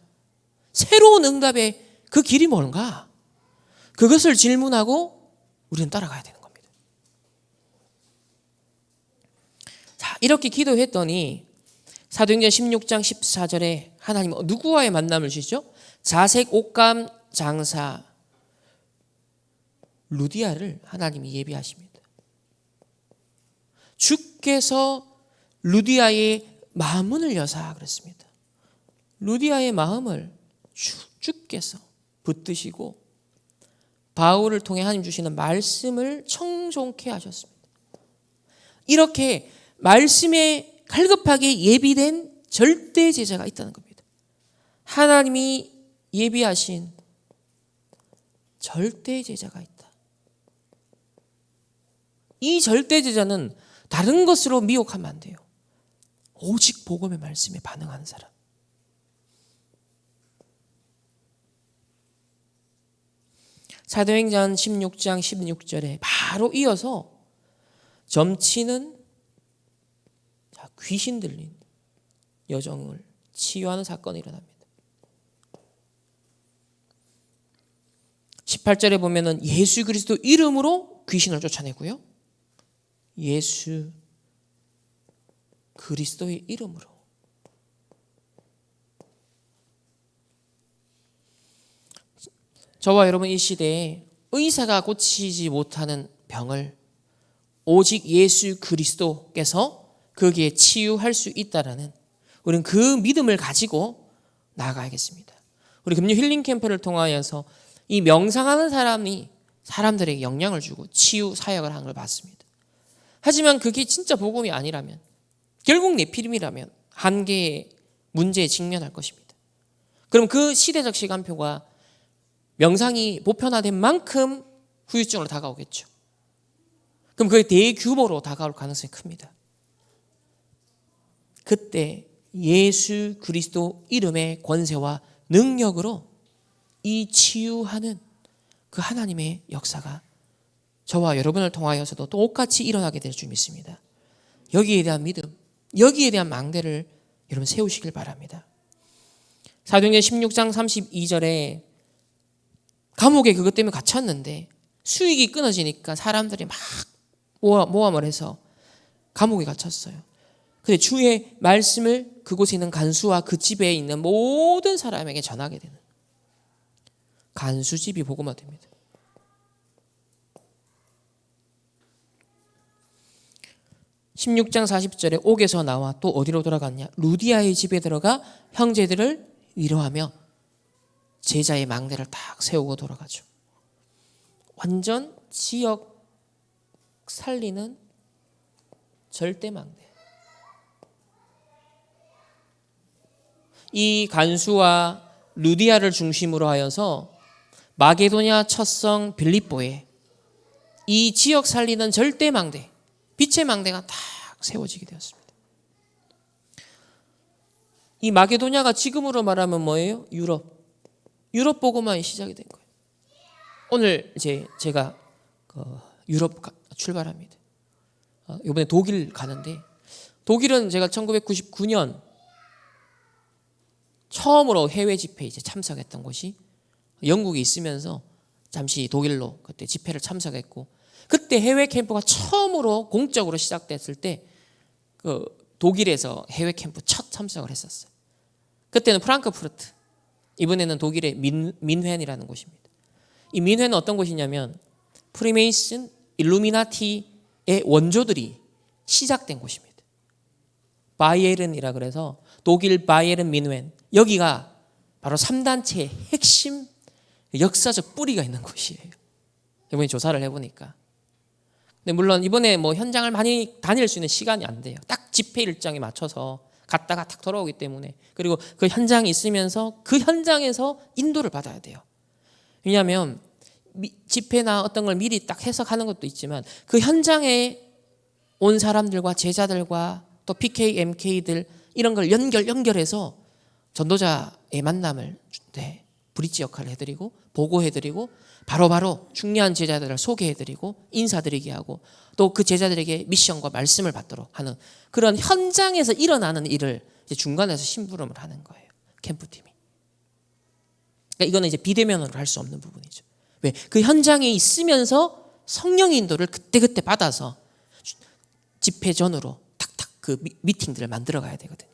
새로운 응답의 그 길이 뭔가? 그것을 질문하고 우리는 따라가야 되는 겁니다. 자, 이렇게 기도했더니 사도행전 16장 14절에 하나님 누구와의 만남을 주시죠? 자색 옷감 장사 루디아를 하나님이 예비하십니다. 주께서 루디아의 마음문을 여사 그랬습니다. 루디아의 마음을 주께서 붙드시고 바울을 통해 하나님 주시는 말씀을 청종케 하셨습니다. 이렇게 말씀에 갈급하게 예비된 절대 제자가 있다는 겁니다. 하나님이 예비하신 절대 제자가 있다. 이 절대 제자는 다른 것으로 미혹하면 안 돼요. 오직 복음의 말씀에 반응하는 사람. 사도행전 16장 16절에 바로 이어서 점치는 귀신 들린 여정을 치유하는 사건이 일어납니다. 18절에 보면은 예수 그리스도 이름으로 귀신을 쫓아내고요. 예수 그리스도의 이름으로. 저와 여러분 이 시대에 의사가 고치지 못하는 병을 오직 예수 그리스도께서 거기에 치유할 수 있다라는 우리는 그 믿음을 가지고 나아가야겠습니다. 우리 금요 힐링 캠프를 통하여서 이 명상하는 사람이 사람들에게 영향을 주고 치유 사역을 한 걸 봤습니다. 하지만 그게 진짜 복음이 아니라면 결국 네피림이라면 한계의 문제에 직면할 것입니다. 그럼 그 시대적 시간표가 명상이 보편화된 만큼 후유증으로 다가오겠죠. 그럼 그게 대규모로 다가올 가능성이 큽니다. 그때 예수 그리스도 이름의 권세와 능력으로 이 치유하는 그 하나님의 역사가 저와 여러분을 통하여서도 똑같이 일어나게 될 줄 믿습니다. 여기에 대한 믿음, 여기에 대한 망대를 여러분 세우시길 바랍니다. 사도행전 16장 32절에 감옥에 그것 때문에 갇혔는데 수익이 끊어지니까 사람들이 막 모함을 해서 감옥에 갇혔어요. 근데 주의 말씀을 그곳에 있는 간수와 그 집에 있는 모든 사람에게 전하게 되는, 간수집이 복음화됩니다. (16장 40절에) 옥에서 나와 또 어디로 돌아갔냐? 루디아의 집에 들어가 형제들을 위로하며 제자의 망대를 딱 세우고 돌아가죠. 완전 지역 살리는 절대 망대. 이 간수와 루디아를 중심으로 하여서 마게도냐 첫 성 빌립보에 이 지역 살리는 절대 망대, 빛의 망대가 딱 세워지게 되었습니다. 이 마게도냐가 지금으로 말하면 뭐예요? 유럽 복음화의 시작이 된 거예요. 오늘 이제 제가 유럽 출발합니다. 이번에 독일 가는데, 독일은 제가 1999년 처음으로 해외 집회 이제 참석했던 곳이 영국에 있으면서 잠시 독일로 그때 집회를 참석했고, 그때 해외 캠프가 처음으로 공적으로 시작됐을 때 그 독일에서 해외 캠프 첫 참석을 했었어요. 그때는 프랑크푸르트, 이번에는 독일의 민헨이라는 곳입니다. 이 민헨은 어떤 곳이냐면 프리메이슨, 일루미나티의 원조들이 시작된 곳입니다. 바이에른이라 그래서 독일 바이에른 민헨, 여기가 바로 3단체의 핵심 역사적 뿌리가 있는 곳이에요. 이번에 조사를 해보니까. 근데 물론 이번에 뭐 현장을 많이 다닐 수 있는 시간이 안 돼요. 딱 집회 일정에 맞춰서 갔다가 딱 돌아오기 때문에. 그리고 그 현장에 있으면서 그 현장에서 인도를 받아야 돼요. 왜냐하면 집회나 어떤 걸 미리 딱 해석하는 것도 있지만 그 현장에 온 사람들과 제자들과 또 PK, MK들 이런 걸 연결해서 전도자의 만남을 브릿지 역할을 해드리고 보고해드리고 바로바로 중요한 제자들을 소개해드리고 인사드리게 하고 또 그 제자들에게 미션과 말씀을 받도록 하는 그런 현장에서 일어나는 일을 이제 중간에서 심부름을 하는 거예요. 캠프팀이. 그러니까 이거는 이제 비대면으로 할 수 없는 부분이죠. 왜? 그 현장에 있으면서 성령의 인도를 그때그때 받아서 집회 전으로 탁탁 그 미팅들을 만들어 가야 되거든요.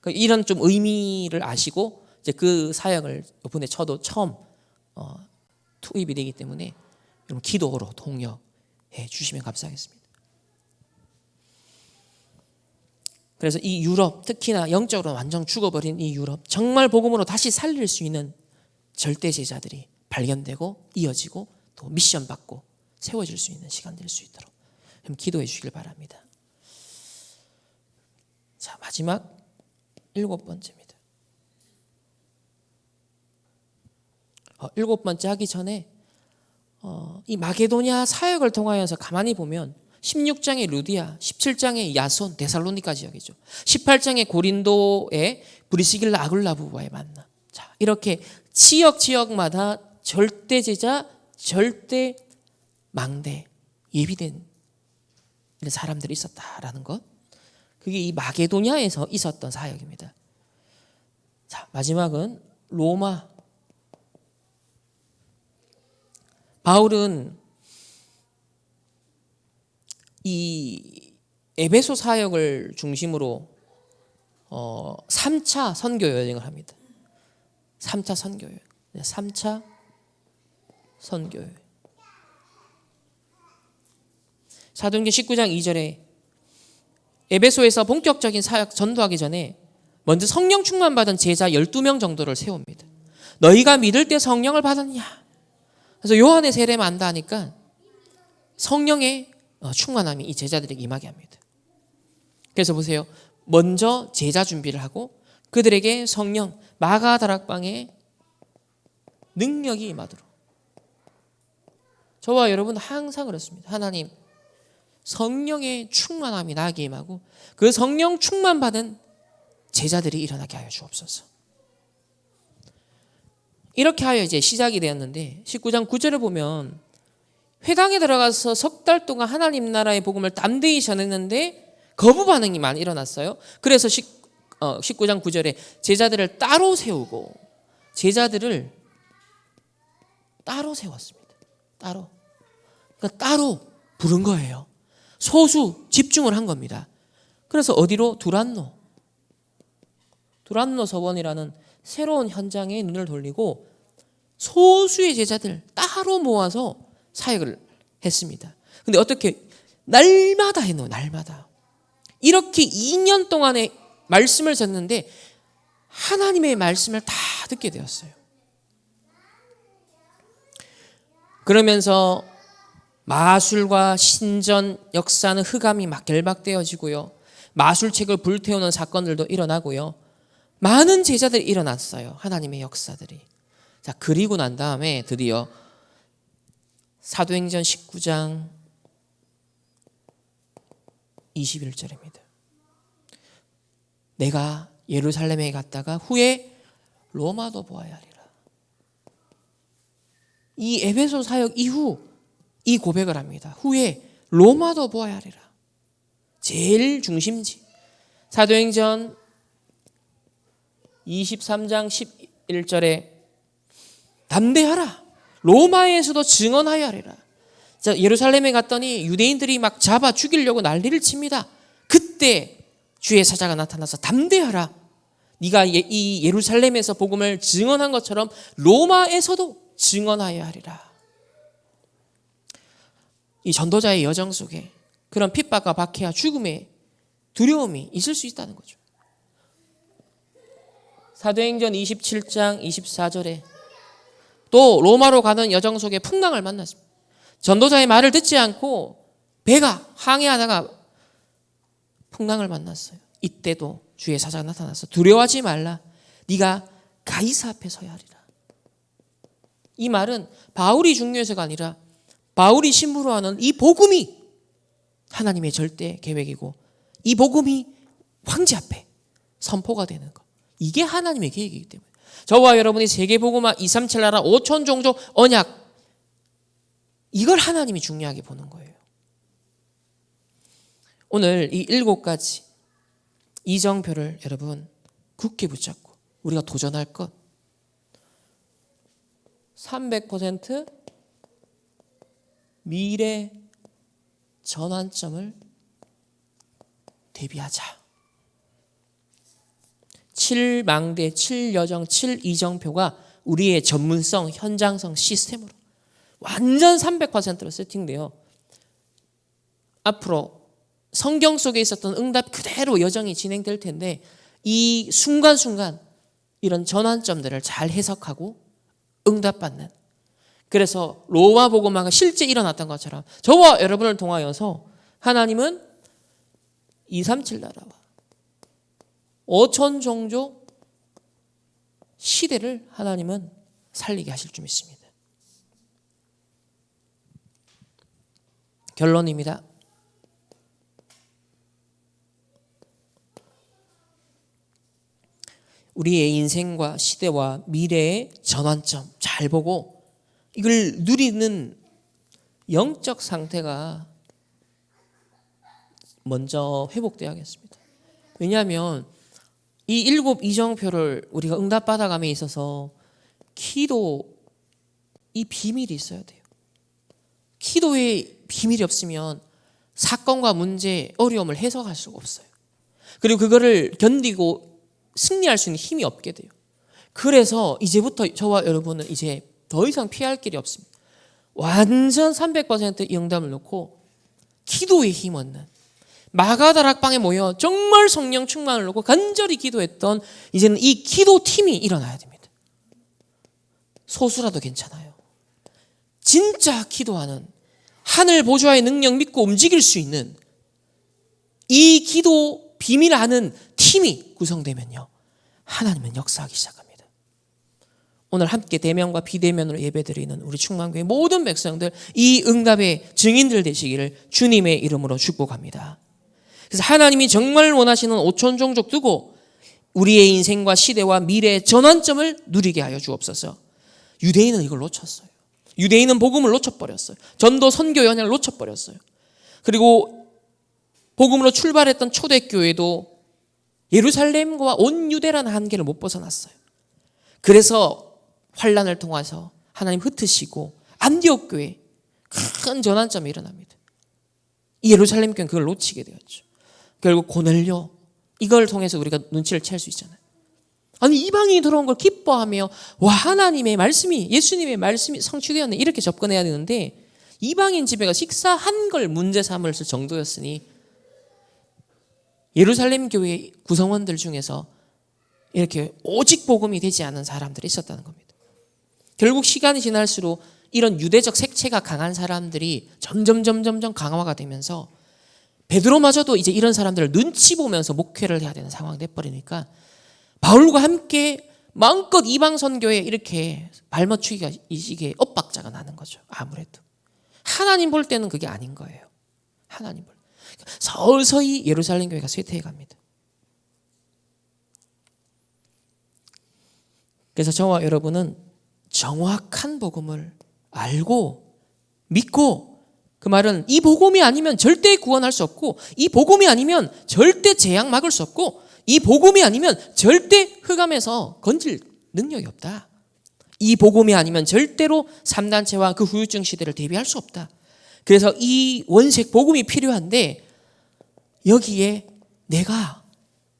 그러니까 이런 좀 의미를 아시고 이제 그 사역을 이번에 저도 처음 투입이 되기 때문에 여러분 기도로 동역해 주시면 감사하겠습니다. 그래서 이 유럽, 특히나 영적으로 완전 죽어버린 이 유럽, 정말 복음으로 다시 살릴 수 있는 절대 제자들이 발견되고 이어지고 또 미션 받고 세워질 수 있는 시간 될 수 있도록 기도해 주시길 바랍니다. 자, 마지막 7번째입니다. 7번째 하기 전에 이 마게도냐 사역을 통하여서 가만히 보면 16장의 루디아, 17장의 야손, 데살로니가 지역이죠. 18장의 고린도의 브리스길라 아굴라 부부와의 만남. 자, 이렇게 지역마다 절대 제자, 절대 망대, 예비된 사람들이 있었다라는 것. 그게 이 마게도냐에서 있었던 사역입니다. 자, 마지막은 로마. 바울은 이 에베소 사역을 중심으로 3차 선교 여행을 합니다. 3차 선교 여행. 3차 선교 여행. 사도행전 19장 2절에 에베소에서 본격적인 사역 전도하기 전에 먼저 성령 충만 받은 제자 12명 정도를 세웁니다. 너희가 믿을 때 성령을 받았냐? 그래서 요한의 세례만 안다 하니까 성령의 충만함이 이 제자들에게 임하게 합니다. 그래서 보세요. 먼저 제자 준비를 하고 그들에게 성령 마가다락방의 능력이 임하도록. 저와 여러분 항상 그렇습니다. 하나님 성령의 충만함이 나에게 임하고 그 성령 충만 받은 제자들이 일어나게 하여 주옵소서. 이렇게 하여 이제 시작이 되었는데 19장 9절을 보면 회당에 들어가서 석 달 동안 하나님 나라의 복음을 담대히 전했는데 거부 반응이 많이 일어났어요. 그래서 19장 9절에 제자들을 따로 세우고 제자들을 따로 세웠습니다. 따로. 그러니까 따로 부른 거예요. 소수 집중을 한 겁니다. 그래서 어디로? 두란노 서원이라는 새로운 현장에 눈을 돌리고 소수의 제자들 따로 모아서 사역을 했습니다. 근데 어떻게? 날마다 했노. 날마다. 이렇게 2년 동안의 말씀을 듣는데 하나님의 말씀을 다 듣게 되었어요. 그러면서 마술과 신전 역사는 흑암이 막 결박되어지고요. 마술책을 불태우는 사건들도 일어나고요. 많은 제자들이 일어났어요. 하나님의 역사들이. 자, 그리고 난 다음에 드디어 사도행전 19장 21절입니다. 내가 예루살렘에 갔다가 후에 로마도 보아야 하리라. 이 에베소 사역 이후 이 고백을 합니다. 후에 로마도 보아야 하리라. 제일 중심지. 사도행전 23장 11절에 담대하라. 로마에서도 증언하여 하리라. 자, 예루살렘에 갔더니 유대인들이 막 잡아 죽이려고 난리를 칩니다. 그때 주의 사자가 나타나서 담대하라. 네가 이 예루살렘에서 복음을 증언한 것처럼 로마에서도 증언하여 하리라. 이 전도자의 여정 속에 그런 핍박과 박해와 죽음의 두려움이 있을 수 있다는 거죠. 사도행전 27장 24절에 또 로마로 가는 여정 속에 풍랑을 만났습니다. 전도자의 말을 듣지 않고 배가 항해하다가 풍랑을 만났어요. 이때도 주의 사자가 나타나서 두려워하지 말라. 네가 가이사 앞에 서야 하리라. 이 말은 바울이 중요해서가 아니라 바울이 신부로 하는 이 복음이 하나님의 절대 계획이고 이 복음이 황제 앞에 선포가 되는 것. 이게 하나님의 계획이기 때문에 저와 여러분이 세계복음화 237 나라 5천 종족 언약 이걸 하나님이 중요하게 보는 거예요. 오늘 이 7가지 이정표를 여러분 굳게 붙잡고 우리가 도전할 것 300% 미래 전환점을 대비하자. 7망대, 7여정, 7이정표가 우리의 전문성, 현장성, 시스템으로 완전 300%로 세팅되어 앞으로 성경 속에 있었던 응답 그대로 여정이 진행될 텐데 이 순간순간 이런 전환점들을 잘 해석하고 응답받는 그래서 로마 복음화가 실제 일어났던 것처럼 저와 여러분을 통하여서 하나님은 237 나라와 5천 종족 시대를 하나님은 살리게 하실 줄 믿습니다. 결론입니다. 우리의 인생과 시대와 미래의 전환점 잘 보고 이걸 누리는 영적 상태가 먼저 회복되어야겠습니다. 왜냐하면 이 7 이정표를 우리가 응답받아감에 있어서 기도 이 비밀이 있어야 돼요. 기도의 비밀이 없으면 사건과 문제, 어려움을 해석할 수가 없어요. 그리고 그거를 견디고 승리할 수 있는 힘이 없게 돼요. 그래서 이제부터 저와 여러분은 이제 더 이상 피할 길이 없습니다. 완전 300% 영담을 놓고 기도에 힘 얻는 마가다락방에 모여 정말 성령 충만을 놓고 간절히 기도했던 이제는 이 기도팀이 일어나야 됩니다. 소수라도 괜찮아요. 진짜 기도하는 하늘 보좌의 능력 믿고 움직일 수 있는 이 기도 비밀 아는 팀이 구성되면요. 하나님은 역사하기 시작합니다. 오늘 함께 대면과 비대면으로 예배드리는 우리 충만교회 모든 백성들 이 응답의 증인들 되시기를 주님의 이름으로 축복합니다. 그래서 하나님이 정말 원하시는 5천 종족 두고 우리의 인생과 시대와 미래의 전환점을 누리게 하여 주옵소서. 유대인은 이걸 놓쳤어요. 유대인은 복음을 놓쳐버렸어요. 전도 선교 연약을 놓쳐버렸어요. 그리고 복음으로 출발했던 초대교회도 예루살렘과 온 유대라는 한계를 못 벗어났어요. 그래서 환란을 통해서 하나님 흩으시고 안디옥 교회 큰 전환점이 일어납니다. 이 예루살렘 교회는 그걸 놓치게 되었죠. 결국 고넬료, 이걸 통해서 우리가 눈치를 챌 수 있잖아요. 아니, 이방인이 들어온 걸 기뻐하며 와, 하나님의 말씀이, 예수님의 말씀이 성취되었네, 이렇게 접근해야 되는데 이방인 집에 가 식사한 걸 문제 삼을 정도였으니 예루살렘 교회 구성원들 중에서 이렇게 오직 복음이 되지 않은 사람들이 있었다는 겁니다. 결국 시간이 지날수록 이런 유대적 색채가 강한 사람들이 점점 강화가 되면서 베드로마저도 이제 이런 사람들을 눈치 보면서 목회를 해야 되는 상황이 돼버리니까 바울과 함께 마음껏 이방 선교에 이렇게 발맞추기가 이게 엇박자가 나는 거죠. 아무래도 하나님 볼 때는 그게 아닌 거예요. 하나님 볼 때. 서서히 예루살렘 교회가 쇠퇴해 갑니다. 그래서 저와 여러분은 정확한 복음을 알고 믿고, 그 말은 이 복음이 아니면 절대 구원할 수 없고, 이 복음이 아니면 절대 재앙 막을 수 없고, 이 복음이 아니면 절대 흑암에서 건질 능력이 없다. 이 복음이 아니면 절대로 3단체와 그 후유증 시대를 대비할 수 없다. 그래서 이 원색 복음이 필요한데 여기에 내가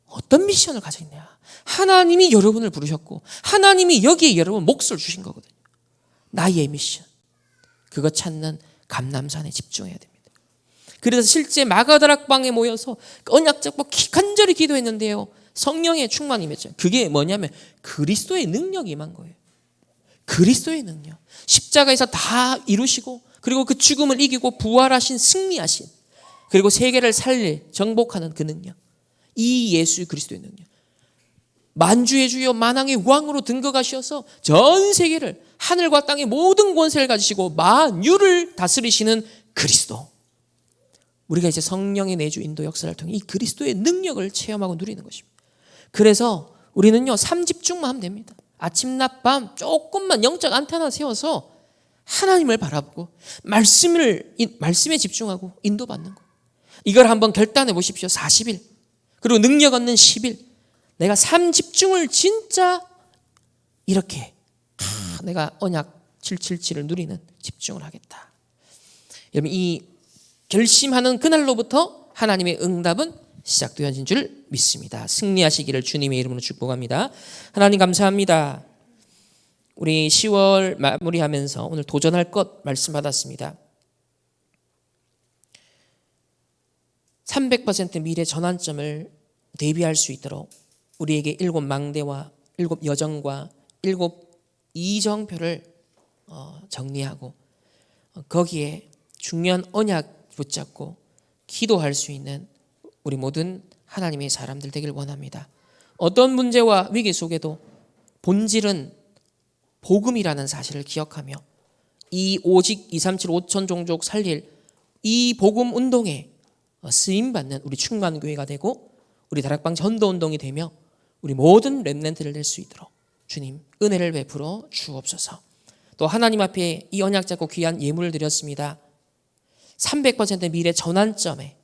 어떤 미션을 가지고 있냐. 하나님이 여러분을 부르셨고 하나님이 여기에 여러분 몫을 주신 거거든요. 나의 미션. 그거 찾는 감람산에 집중해야 됩니다. 그래서 실제 마가다락방에 모여서 언약 잡고 간절히 기도했는데요. 성령의 충만이 임했죠. 그게 뭐냐면 그리스도의 능력이 임한 거예요. 그리스도의 능력. 십자가에서 다 이루시고 그리고 그 죽음을 이기고 부활하신, 승리하신, 그리고 세계를 살릴, 정복하는 그 능력. 이 예수 그리스도의 능력. 만주의 주여 만왕의 왕으로 등극하셔서 전 세계를, 하늘과 땅의 모든 권세를 가지시고 만유를 다스리시는 그리스도. 우리가 이제 성령의 내주 인도 역사를 통해 이 그리스도의 능력을 체험하고 누리는 것입니다. 그래서 우리는요, 3집중만 하면 됩니다. 아침, 낮, 밤 조금만 영적 안테나 세워서 하나님을 바라보고 말씀에 집중하고 인도받는 거. 이걸 한번 결단해 보십시오. 40일. 그리고 능력 얻는 10일. 내가 3집중을 진짜 이렇게 내가 언약 777을 누리는 집중을 하겠다. 여러분, 이 결심하는 그날로부터 하나님의 응답은 시작되어진 줄 믿습니다. 승리하시기를 주님의 이름으로 축복합니다. 하나님 감사합니다. 우리 10월 마무리하면서 오늘 도전할 것 말씀 받았습니다. 300% 미래 전환점을 대비할 수 있도록 우리에게 7 망대와 7 여정과 7 이정표를 정리하고 거기에 중요한 언약 붙잡고 기도할 수 있는 우리 모든 하나님의 사람들 되길 원합니다. 어떤 문제와 위기 속에도 본질은 복음이라는 사실을 기억하며 이 오직 237 5천 종족 살릴 이 복음 운동에 쓰임받는 우리 충만교회가 되고 우리 다락방 전도운동이 되며 우리 모든 렘넌트를 낼 수 있도록 주님 은혜를 베풀어 주옵소서. 또 하나님 앞에 이 언약 잡고 귀한 예물을 드렸습니다. 300% 미래 전환점에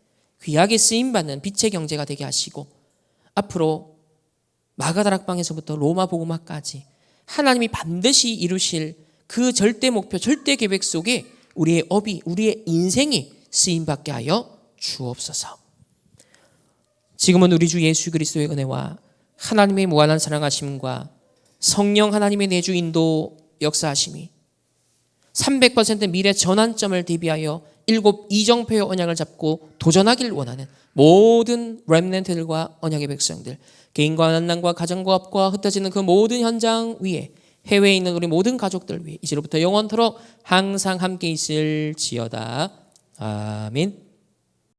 귀하게 쓰임받는 빛의 경제가 되게 하시고 앞으로 마가다락방에서부터 로마 복음화까지 하나님이 반드시 이루실 그 절대 목표, 절대 계획 속에 우리의 업이, 우리의 인생이 쓰임받게 하여 주옵소서. 지금은 우리 주 예수 그리스도의 은혜와 하나님의 무한한 사랑하심과 성령 하나님의 내주 인도 역사하심이 300% 미래 전환점을 대비하여 7 이정표의 언약을 잡고 도전하길 원하는 모든 렘넌트들과 언약의 백성들, 개인과 만남과 가정과 업과 흩어지는 그 모든 현장 위에 해외에 있는 우리 모든 가족들 위해 이제로부터 영원토록 항상 함께 있을지어다. 아멘.